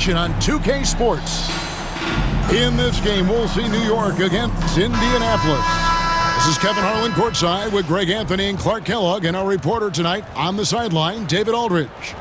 action on 2K Sports. In this game, we'll see New York against Indianapolis. This is Kevin Harlan courtside with Greg Anthony and Clark Kellogg, and our reporter tonight on the sideline, David Aldridge.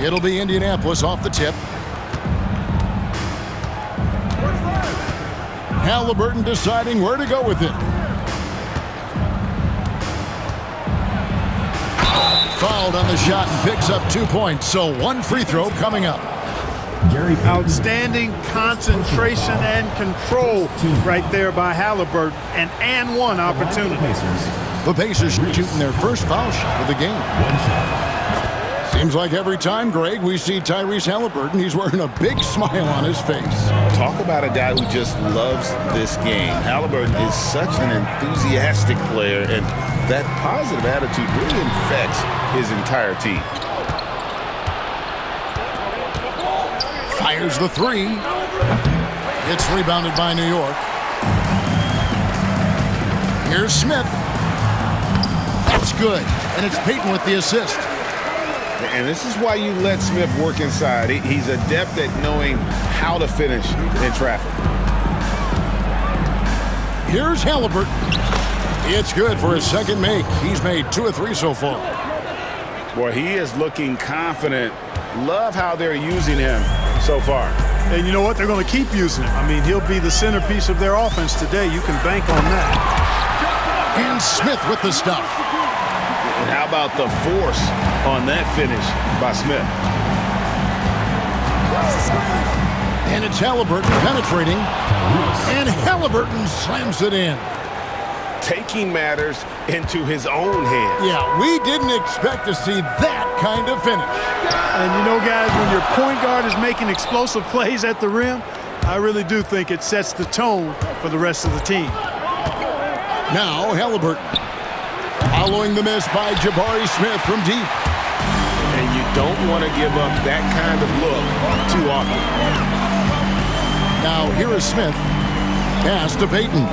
It'll be Indianapolis off the tip. Halliburton deciding where to go with it. Fouled on the shot and picks up 2 points, so one free throw coming up. Outstanding concentration and control right there by Halliburton. An and one opportunity. The Pacers shooting their first foul shot of the game. Seems like every time, Greg, we see Tyrese Halliburton, he's wearing a big smile on his face. Talk about a guy who just loves this game. Halliburton is such an enthusiastic player, and that positive attitude really infects his entire team. Fires the three. It's rebounded by New York. Here's Smith. That's good, and it's Payton with the assist. And this is why you let Smith work inside. He's adept at knowing how to finish in traffic. Here's Halliburton. It's good for his second make. He's made 2 of 3 so far. Boy, he is looking confident. Love how they're using him so far. And you know what? They're going to keep using him. I mean, he'll be the centerpiece of their offense today. You can bank on that. And Smith with the stuff. And how about the force on that finish by Smith? And it's Halliburton penetrating. And Halliburton slams it in. Taking matters into his own hands. Yeah, we didn't expect to see that kind of finish. And you know, guys, when your point guard is making explosive plays at the rim, I really do think it sets the tone for the rest of the team. Now Halliburton. Following the miss by Jabari Smith from deep. And you don't want to give up that kind of look too often. Now here is Smith. Pass to Payton.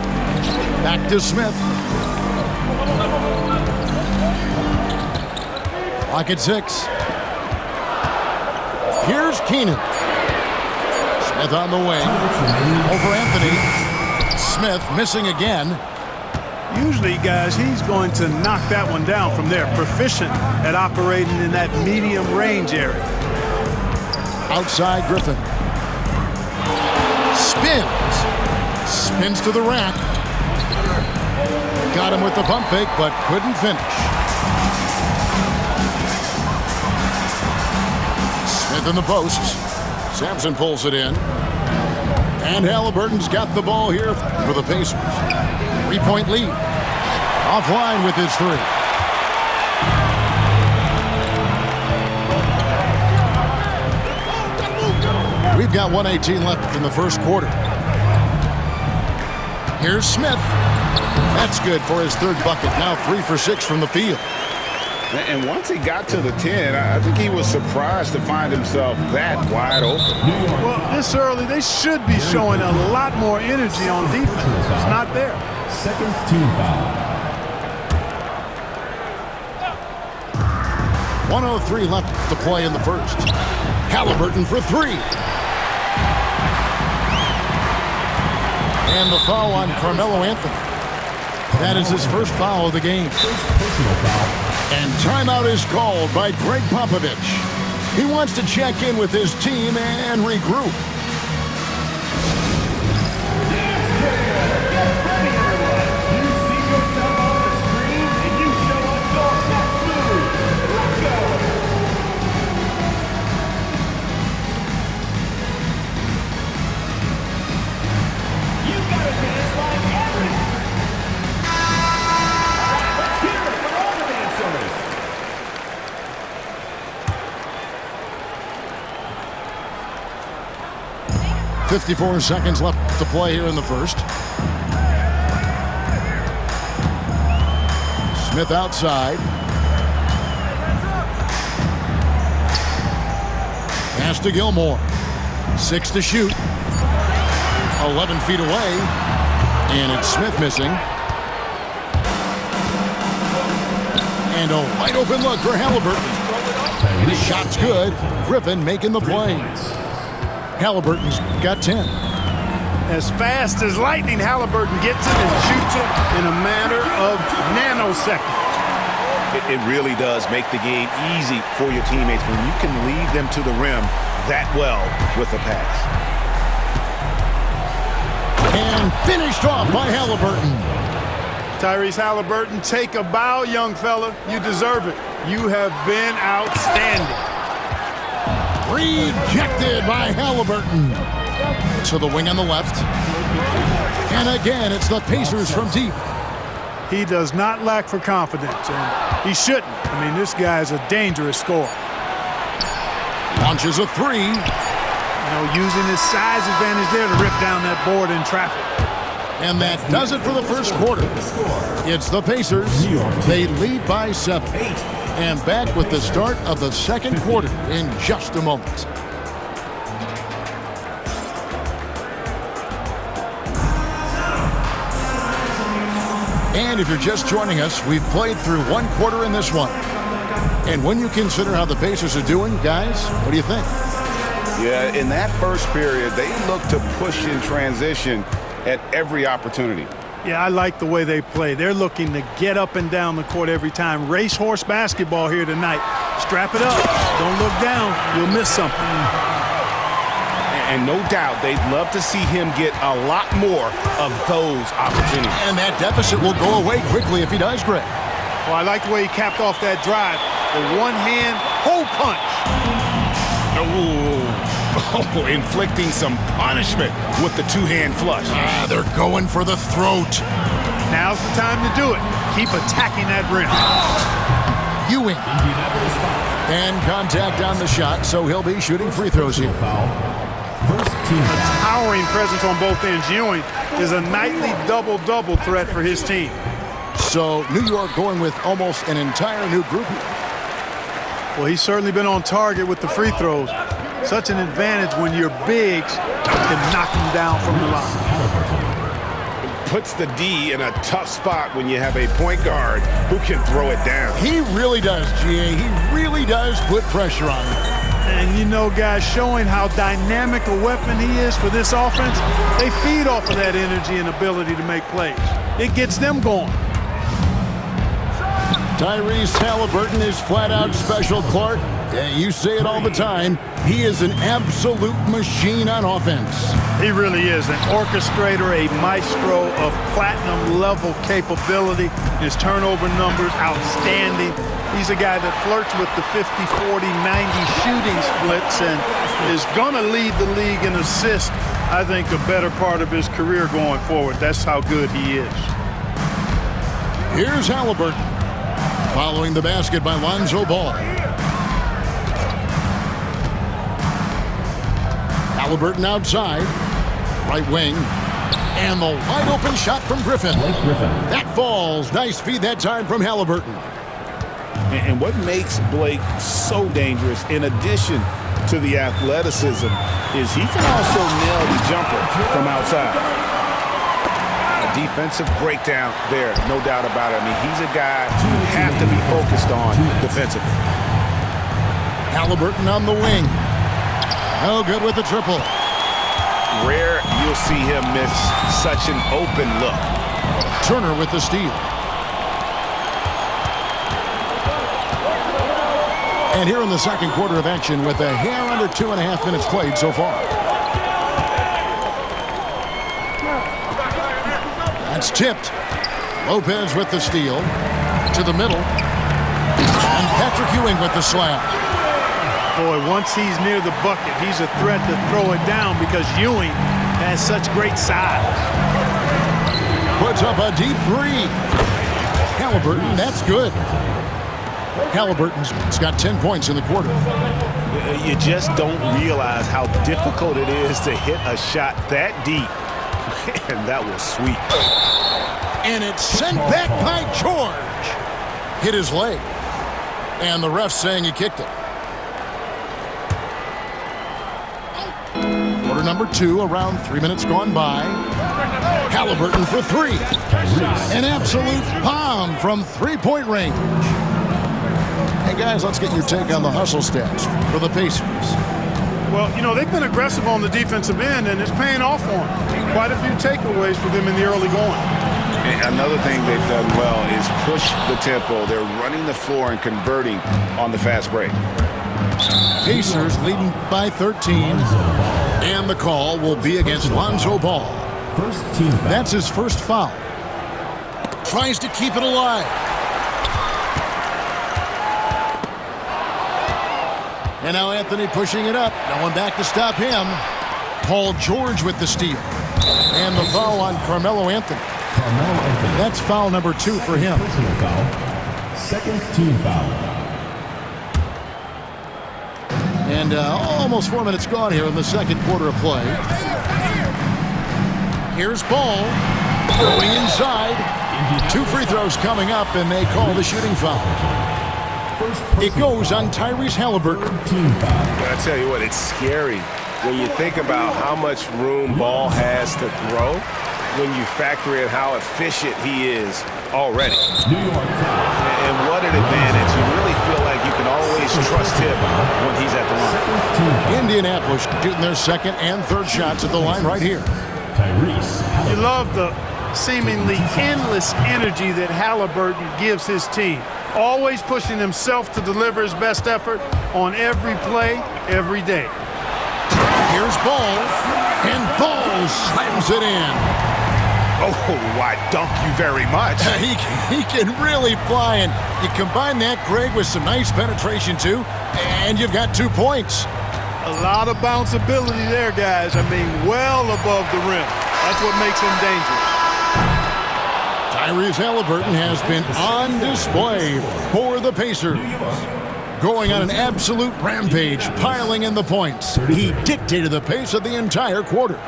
Back to Smith. Clock at 6. Here's Keenan. Smith on the wing. Over Anthony. Smith missing again. Usually, guys, he's going to knock that one down from there. Proficient at operating in that medium range area. Outside Griffin. Spins. Spins to the rack. Got him with the pump fake, but couldn't finish. Smith in the post. Sampson pulls it in. And Halliburton's got the ball here for the Pacers. 3-point lead. Offline with his 3. We've got 1:18 left in the first quarter. Here's Smith. That's good for his 3rd bucket. Now 3 for 6 from the field. And once he got to the 10, I think he was surprised to find himself that wide open. Well, this early, they should be showing a lot more energy on defense. It's not there. Second team foul. 1:03 left to play in the first. Halliburton for 3. And the foul on Carmelo Anthony. That is his first foul of the game. And timeout is called by Greg Popovich. He wants to check in with his team and regroup. 54 seconds left to play here in the first. Smith outside. Pass to Gilmore. 6 to shoot. 11 feet away. And it's Smith missing. And a wide open look for Halliburton. His shot's good. Griffin making the play. Halliburton's got 10. As fast as lightning, Halliburton gets it and shoots it in a matter of nanoseconds. It really does make the game easy for your teammates when you can lead them to the rim that well with a pass. And finished off by Halliburton. Tyrese Halliburton, take a bow, young fella. You deserve it. You have been outstanding. Rejected by Halliburton. To the wing on the left. And again, it's the Pacers from deep. He does not lack for confidence, and he shouldn't. I mean, this guy is a dangerous scorer. Launches a three. You know, using his size advantage there to rip down that board in traffic. And that does it for the first quarter. It's the Pacers. They lead by 7. And back with the start of the second quarter in just a moment. And if you're just joining us, we've played through one quarter in this one. And when you consider how the Pacers are doing, guys, what do you think? Yeah, in that first period, they look to push in transition at every opportunity. Yeah, I like the way they play. They're looking to get up and down the court every time. Racehorse basketball here tonight. Strap it up. Don't look down. You'll miss something. And no doubt they'd love to see him get a lot more of those opportunities. And that deficit will go away quickly if he does, Greg. Well, I like the way he capped off that drive. The one-hand hole punch. Oh, inflicting some punishment with the two-hand flush. They're going for the throat. Now's the time to do it. Keep attacking that rim. Ewing. And contact on the shot, so he'll be shooting free throws here. A towering presence on both ends. Ewing is a nightly double-double threat for his team. So New York going with almost an entire new group here. Well, he's certainly been on target with the free throws. Such an advantage when your bigs can knock him down from the line. Puts the D in a tough spot when you have a point guard who can throw it down. He really does, GA. He really does put pressure on him. And you know, guys, showing how dynamic a weapon he is for this offense, they feed off of that energy and ability to make plays. It gets them going. Tyrese Halliburton is flat-out special, Clark. You say it all the time. He is an absolute machine on offense. He really is an orchestrator, a maestro of platinum-level capability. His turnover numbers, outstanding. He's a guy that flirts with the 50, 40, 90 shooting splits and is going to lead the league in assists, I think, the better part of his career going forward. That's how good he is. Here's Halliburton. Following the basket by Lonzo Ball. Halliburton outside. Right wing. And the wide open shot from Griffin. That falls. Nice feed that time from Halliburton. And what makes Blake so dangerous, in addition to the athleticism, is he can also nail the jumper from outside. Defensive breakdown there, no doubt about it. I mean, he's a guy you have to be focused on defensively. Halliburton on the wing. No good with the triple. Rare you'll see him miss such an open look. Turner with the steal. And here in the second quarter of action with a hair under 2.5 minutes played so far. That's tipped. Lopez with the steal. To the middle. And Patrick Ewing with the slam. Boy, once he's near the bucket, he's a threat to throw it down because Ewing has such great size. Puts up a deep three. Halliburton, that's good. Halliburton's got 10 points in the quarter. You just don't realize how difficult it is to hit a shot that deep. And that was sweet. And it's sent back by George. Hit his leg. And the ref saying he kicked it. Quarter number 2, around 3 minutes gone by. Halliburton for 3. An absolute bomb from three-point range. Hey, guys, let's get your take on the hustle stats for the Pacers. Well, you know, they've been aggressive on the defensive end, and it's paying off for them. Quite a few takeaways for them in the early going. And another thing they've done well is push the tempo. They're running the floor and converting on the fast break. Pacers leading by 13. And the call will be against Lonzo Ball. First team foul. That's his first foul. Tries to keep it alive. And now Anthony pushing it up. No one back to stop him. Paul George with the steal. And the foul on Carmelo Anthony. That's foul number 2 for him. Personal foul. Second team foul. And almost 4 minutes gone here in the second quarter of play. Here's Ball going inside. 2 free throws coming up, and they call the shooting foul. It goes on Tyrese Halliburton. I tell you what, it's scary when you think about how much room Ball has to throw, when you factor in how efficient he is already. New York foul. And what an advantage. You really feel like you can always trust him when he's at the line. Indianapolis shooting their second and third shots at the line right here. Tyrese. You love the seemingly endless energy that Halliburton gives his team. Always pushing himself to deliver his best effort on every play, every day. Here's Ball, and Ball slams it in. Oh, why, dunk you very much. He can really fly, and you combine that, Greg, with some nice penetration, too, and you've got 2 points. A lot of bounceability there, guys. I mean, well above the rim. That's what makes him dangerous. Tyrese Halliburton has been on display for the Pacers. Going on an absolute rampage, piling in the points. He dictated the pace of the entire quarter.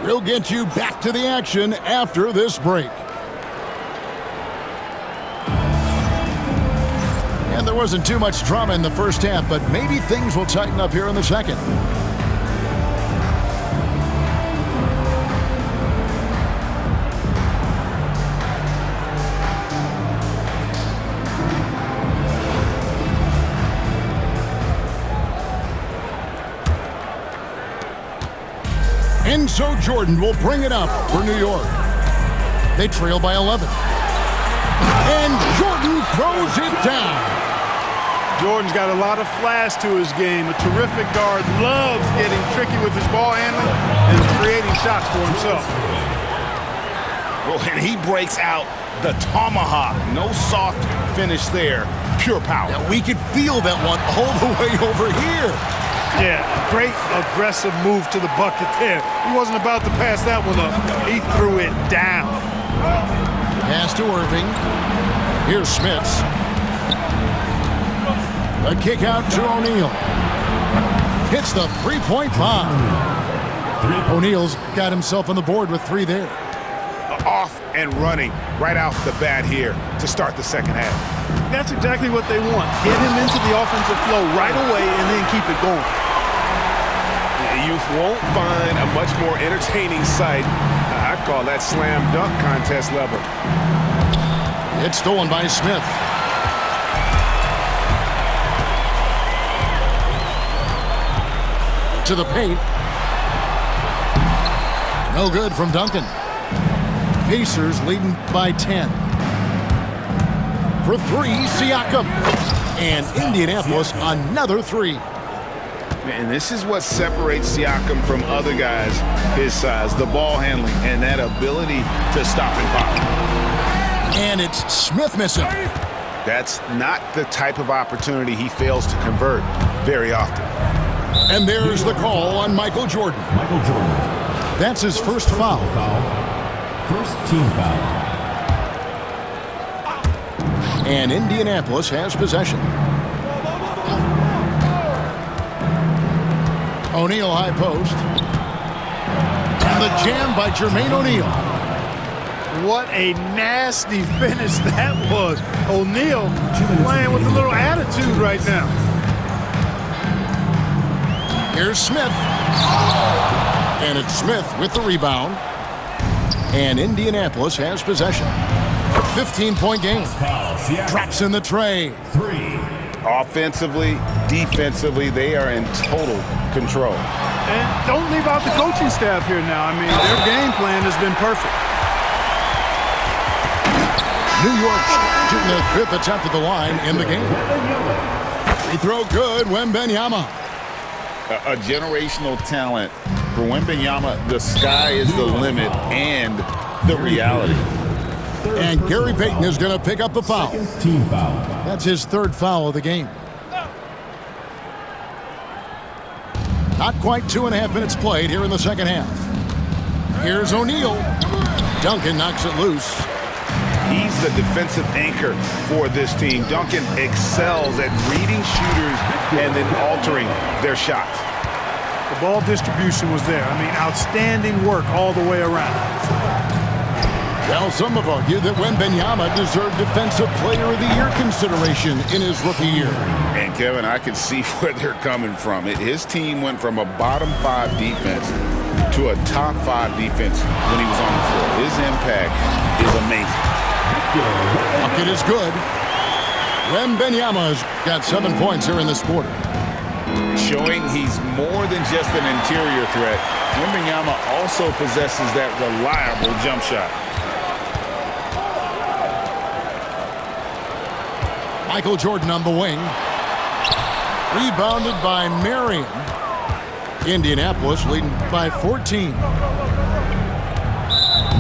We'll get you back to the action after this break. And there wasn't too much drama in the first half, but maybe things will tighten up here in the second. And so Jordan will bring it up for New York. They trail by 11. And Jordan throws it down. Jordan's got a lot of flash to his game. A terrific guard, loves getting tricky with his ball handling and creating shots for himself. Well, and he breaks out the tomahawk. No soft finish there. Pure power. Now we could feel that one all the way over here. Yeah, great aggressive move to the bucket there. He wasn't about to pass that one up. He threw it down. Pass to Irving. Here's Smits. A kick out to O'Neal. Hits the three-point bomb. O'Neal's got himself on the board with 3 there. Off and running right off the bat here to start the second half. That's exactly what they want. Get him into the offensive flow right away and then keep it going. You won't find a much more entertaining sight. I call that slam dunk contest level. It's stolen by Smith. To the paint. No good from Duncan. Pacers leading by 10. For 3, Siakam. And Indianapolis another 3. And this is what separates Siakam from other guys his size, the ball handling and that ability to stop and pop. And it's Smith missing. That's not the type of opportunity he fails to convert very often. And there's the call on Michael Jordan. Michael Jordan. That's his first foul. First team foul. And Indianapolis has possession. O'Neal high post. And the jam by Jermaine O'Neal. What a nasty finish that was. O'Neal playing with a little attitude right now. Here's Smith. And it's Smith with the rebound. And Indianapolis has possession. 15-point game. Drops in the tray. 3. Offensively, defensively, they are in total control. And don't leave out the coaching staff here now. I mean, their game plan has been perfect. New York shooting their 5th attempt at the line in the game. Free throw good, Wembanyama. A generational talent. For Wembanyama, the sky is the limit and the reality. And Gary Payton is going to pick up the foul. Team foul. That's his 3rd foul of the game. Not quite 2.5 minutes played here in the second half. Here's O'Neal. Duncan knocks it loose. He's the defensive anchor for this team. Duncan excels at reading shooters and then altering their shots. The ball distribution was there. I mean, outstanding work all the way around. Well, some have argued that Wembanyama deserved Defensive Player of the Year consideration in his rookie year. And, Kevin, I can see where they're coming from. His team went from a bottom 5 defense to a top 5 defense when he was on the floor. His impact is amazing. Bucket is good. Wembanyama's got 7 points here in this quarter. Showing he's more than just an interior threat. Wembanyama also possesses that reliable jump shot. Michael Jordan on the wing. Rebounded by Marion. Indianapolis leading by 14.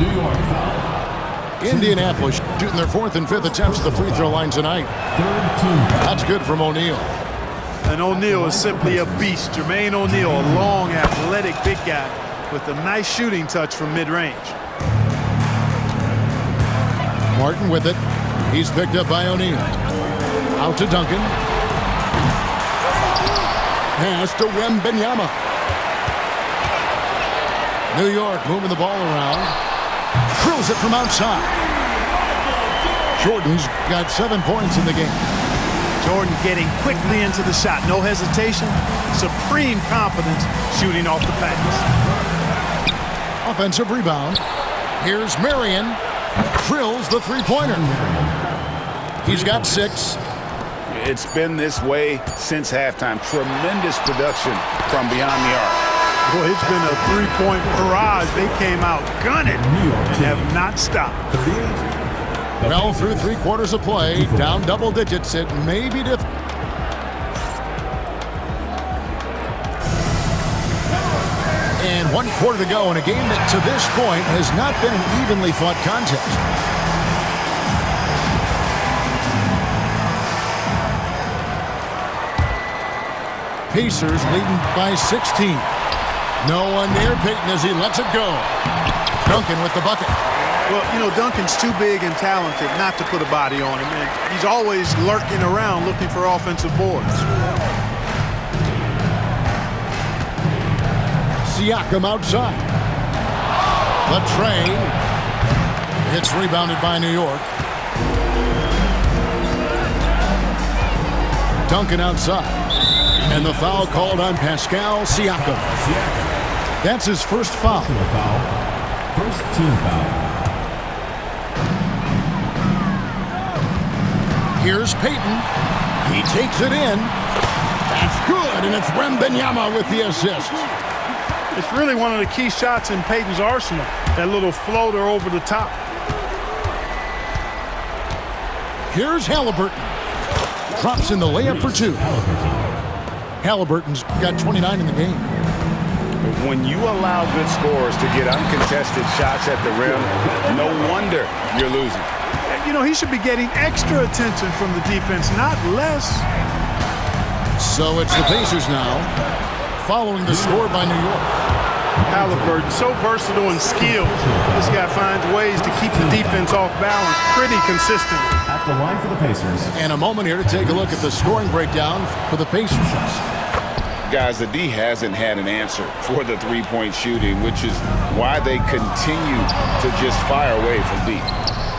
New York foul. Indianapolis shooting their 4th and 5th attempts at the free throw line tonight. 3rd team foul. That's good from O'Neal. And O'Neal is simply a beast. Jermaine O'Neal, a long, athletic, big guy with a nice shooting touch from mid-range. Martin with it. He's picked up by O'Neal. Out to Duncan. Pass to Wembanyama. New York moving the ball around. Drills it from outside. Jordan's got 7 points in the game. Jordan getting quickly into the shot. No hesitation. Supreme confidence shooting off the pass. Offensive rebound. Here's Marion. Drills the three-pointer. He's got 6. It's been this way since halftime. Tremendous production from behind the arc. Boy, it's been a 3-point barrage. They came out gunning and have not stopped. Well, through 3 quarters of play, down double digits, it may be difficult. And 1 quarter to go in a game that to this point has not been an evenly fought contest. Pacers leading by 16. No one near Payton as he lets it go. Duncan with the bucket. Well, you know, Duncan's too big and talented not to put a body on him, and he's always lurking around looking for offensive boards. Siakam outside. The tray. It's rebounded by New York. Duncan outside. And the foul called on Pascal Siakam. That's his first foul. First team foul. Here's Payton. He takes it in. That's good, and it's Wembanyama with the assist. It's really one of the key shots in Payton's arsenal, that little floater over the top. Here's Halliburton. Drops in the layup for 2. Halliburton's got 29 in the game. When you allow good scorers to get uncontested shots at the rim, no wonder you're losing. You know, he should be getting extra attention from the defense, not less. So it's the Pacers now, following the score by New York. Halliburton, so versatile and skilled. This guy finds ways to keep the defense off balance pretty consistently. At the line for the Pacers. And a moment here to take a look at the scoring breakdown for the Pacers. guys, the D hasn't had an answer for the three-point shooting, which is why they continue to just fire away from deep.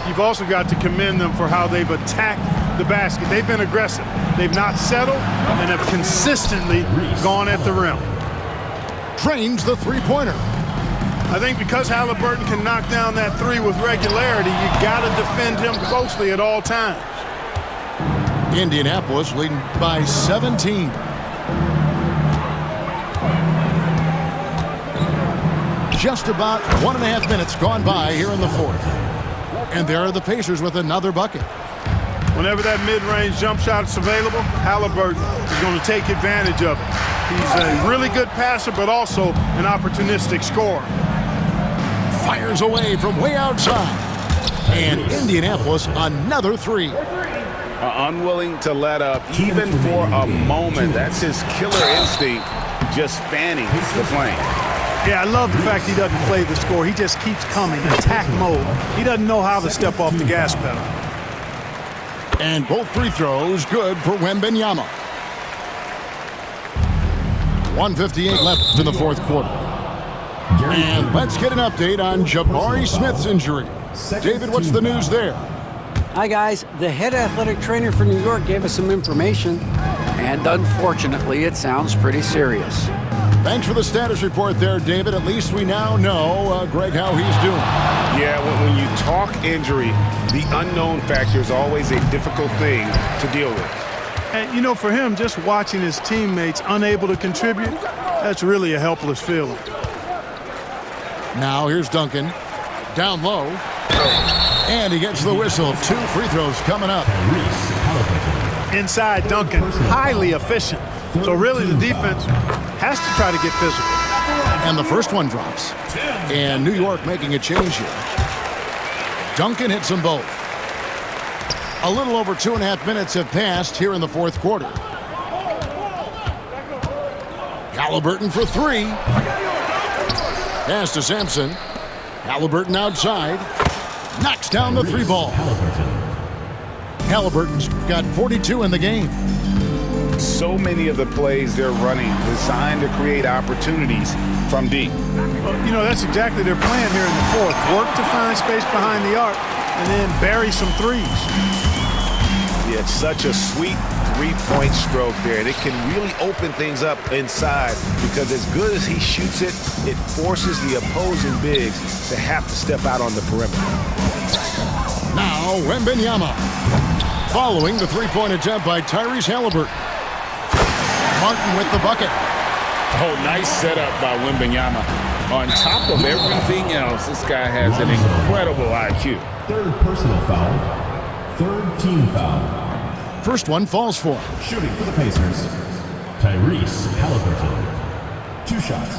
You've also got to commend them for how they've attacked the basket. They've been aggressive. They've not settled and have consistently gone at the rim. Drains the three-pointer. I think because Halliburton can knock down that three with regularity, you got to defend him closely at all times. Indianapolis leading by 17. Just about 1.5 minutes gone by here in the fourth. And there are the Pacers with another bucket. Whenever that mid-range jump shot is available, Halliburton is going to take advantage of it. He's a really good passer, but also an opportunistic scorer. Fires away from way outside. And Indianapolis another three. Unwilling to let up even for a moment. That's his killer instinct, just fanning the flame. Yeah, I love the fact he doesn't play the score. He just keeps coming, attack mode. He doesn't know how to step off the gas pedal. And both free throws good for Wembanyama. 1:58 left in the fourth quarter. And let's get an update on Jabari Smith's injury. David, what's the news there? Hi, guys. The head athletic trainer for New York gave us some information, and unfortunately, it sounds pretty serious. Thanks for the status report there, David. At least we now know, Greg, how he's doing. Yeah, when you talk injury, the unknown factor is always a difficult thing to deal with. And, you know, for him, just watching his teammates unable to contribute, that's really a helpless feeling. Now here's Duncan. Down low. And he gets the whistle. 2 free throws coming up. Inside Duncan, highly efficient. So really the defense has to try to get physical. And the first one drops. And New York making a change here. Duncan hits them both. A little over 2.5 minutes have passed here in the fourth quarter. Halliburton for 3. Pass to Sampson. Halliburton outside. Knocks down the 3 ball. Halliburton's got 42 in the game. So many of the plays they're running designed to create opportunities from deep. Well, you know, that's exactly their plan here in the fourth. Work to find space behind the arc and then bury some threes. Yeah, it's such a sweet three-point stroke there, and it can really open things up inside because as good as he shoots it, it forces the opposing bigs to have to step out on the perimeter. Now Wembanyama. Following the three-point attempt by Tyrese Halliburton. Martin with the bucket. Oh, nice setup by Wembanyama. On top of everything else, this guy has an incredible IQ. Third personal foul. Third team foul. First one falls for him. Shooting for the Pacers, Tyrese Halliburton. 2 shots.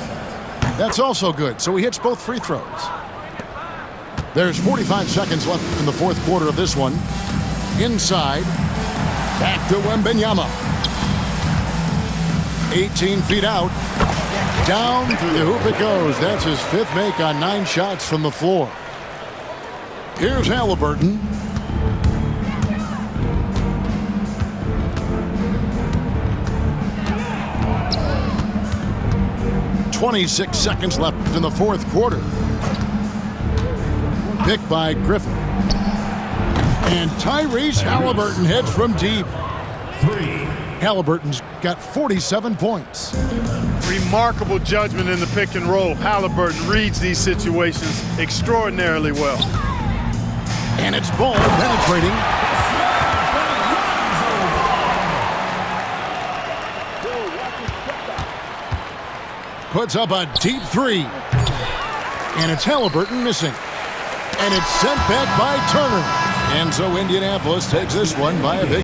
That's also good, so he hits both free throws. There's 45 seconds left in the fourth quarter of this one. Inside. Back to Wembanyama. 18 feet out. Down through the hoop it goes. That's his 5th make on 9 shots from the floor. Here's Halliburton. .26 seconds left in the fourth quarter. Picked by Griffin. And Tyrese Halliburton hits from deep. 3. Halliburton's got 47 points. Remarkable judgment in the pick and roll. Halliburton reads these situations extraordinarily well. And it's ball penetrating. Puts up a deep 3. And it's Halliburton missing. And it's sent back by Turner. And so Indianapolis takes this one by a big